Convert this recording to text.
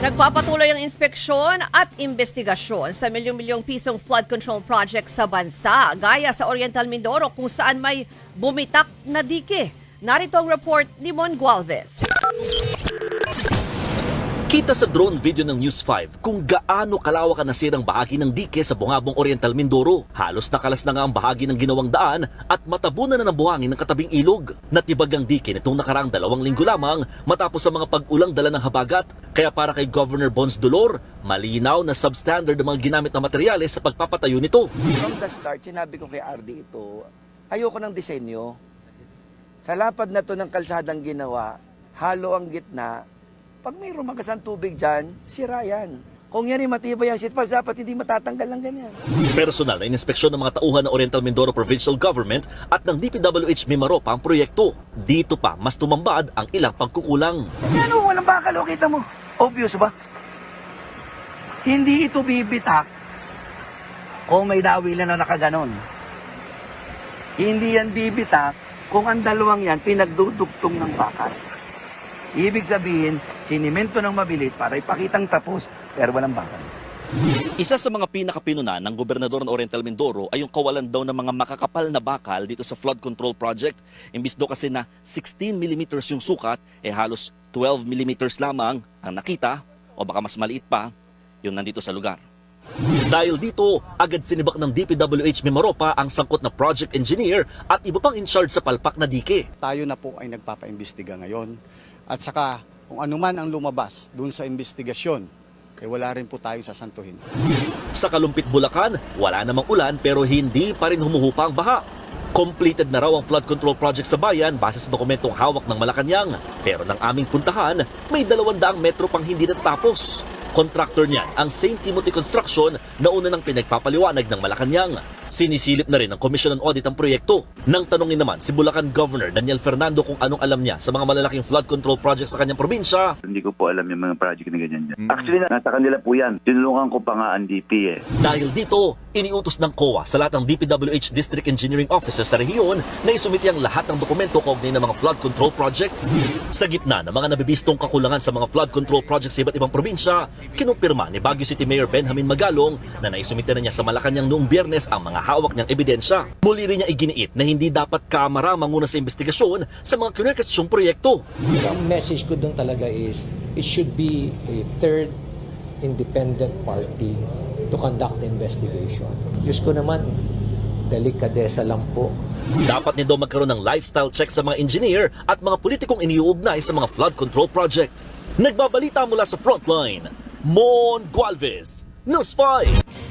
Nagpapatuloy ang inspeksyon at investigasyon sa milyong-milyong pisong flood control project sa bansa, gaya sa Oriental Mindoro kung saan may bumitak na dike. Narito ang report ni Mon Gualvez. Kita sa drone video ng News 5 kung gaano kalawak ang nasirang bahagi ng dike sa Bungabong Oriental Mindoro. Halos nakalas na nga ang bahagi ng ginawang daan at matabunan na ng buhangin ng katabing ilog. Natibag ang dike nitong nakaraang 2 linggo lamang matapos sa mga pag-ulang dala ng habagat. Kaya para kay Governor Bons Dolor, malinaw na substandard ang mga ginamit na materyales sa pagpapatayo nito. From the start, sinabi ko kay RD ito, ayoko ng disenyo. Sa lapad na to ng kalsadang ginawa, halo ang gitna. Pag may rumagasang tubig dyan, sira yan. Kung yan ay matibay ang sitpas, dapat hindi matatanggal ng ganyan. Personal na inspeksyon ng mga tauhan ng Oriental Mindoro Provincial Government at ng DPWH Mimaropa ang proyekto. Dito pa, mas tumambad ang ilang pagkukulang. Ano, walang bakal, o kita mo. Obvious ba? Hindi ito bibitak kung may dawilan na nakaganon. Hindi yan bibitak kung ang dalawang yan pinagdudugtong ng bakal. Ibig sabihin, sinimento ng mabilis para ipakitang tapos, pero walang bakal. Isa sa mga pinakapinunan ng gobernador ng Oriental Mindoro ay yung kawalan daw ng mga makakapal na bakal dito sa flood control project. Imbis daw kasi na 16 mm yung sukat, halos 12 mm lamang ang nakita o baka mas maliit pa yung nandito sa lugar. Dahil dito, agad sinibak ng DPWH Mimaropa ang sangkot na project engineer at iba pang in charge sa palpak na dike. Tayo na po ay nagpapaimbestiga ngayon. At saka kung anuman ang lumabas dun sa investigasyon, wala rin po tayong sasantuhin. Sa Kalumpit, Bulacan, wala namang ulan pero hindi pa rin humuhupa ang baha. Completed na raw ang flood control project sa bayan base sa dokumentong hawak ng Malacanang. Pero ng aming puntahan, may 200 metro pang hindi natatapos. Contractor niyan ang St. Timothy Construction na una ng pinagpapaliwanag ng Malacanang. Sinisilip na rin ng Commission on Audit ang proyekto. Nang tanungin naman si Bulacan Governor Daniel Fernando kung anong alam niya sa mga malalaking flood control project sa kanyang probinsya. Hindi ko po alam yung mga project na ganyan dyan. Actually, nasa kanila po yan. Tinulungan ko pa nga ang DP eh. Dahil dito, iniutos ng COA sa lahat ng DPWH District Engineering Officers sa rehiyon na isumiti ang lahat ng dokumento kaugnay ng mga flood control project. Sa gitna ng mga nabibistong kakulangan sa mga flood control projects sa iba't ibang probinsya, kinumpirma ni Baguio City Mayor Benjamin Magalong na naisumite na niya sa Malacanang noong Biyernes ang mga hawak niyang ebidensya. Muli rin niya iginiit na hindi dapat kamara manguna sa investigasyon sa mga kinurkasyong proyekto. Ang message ko doon talaga is, it should be a third independent party to conduct the investigation. Diyos ko naman, delikadesa lang po. Dapat din daw magkaroon ng lifestyle check sa mga engineer at mga politikong iniuugnay sa mga flood control project. Nagbabalita mula sa frontline, Mon Gualvez, News 5.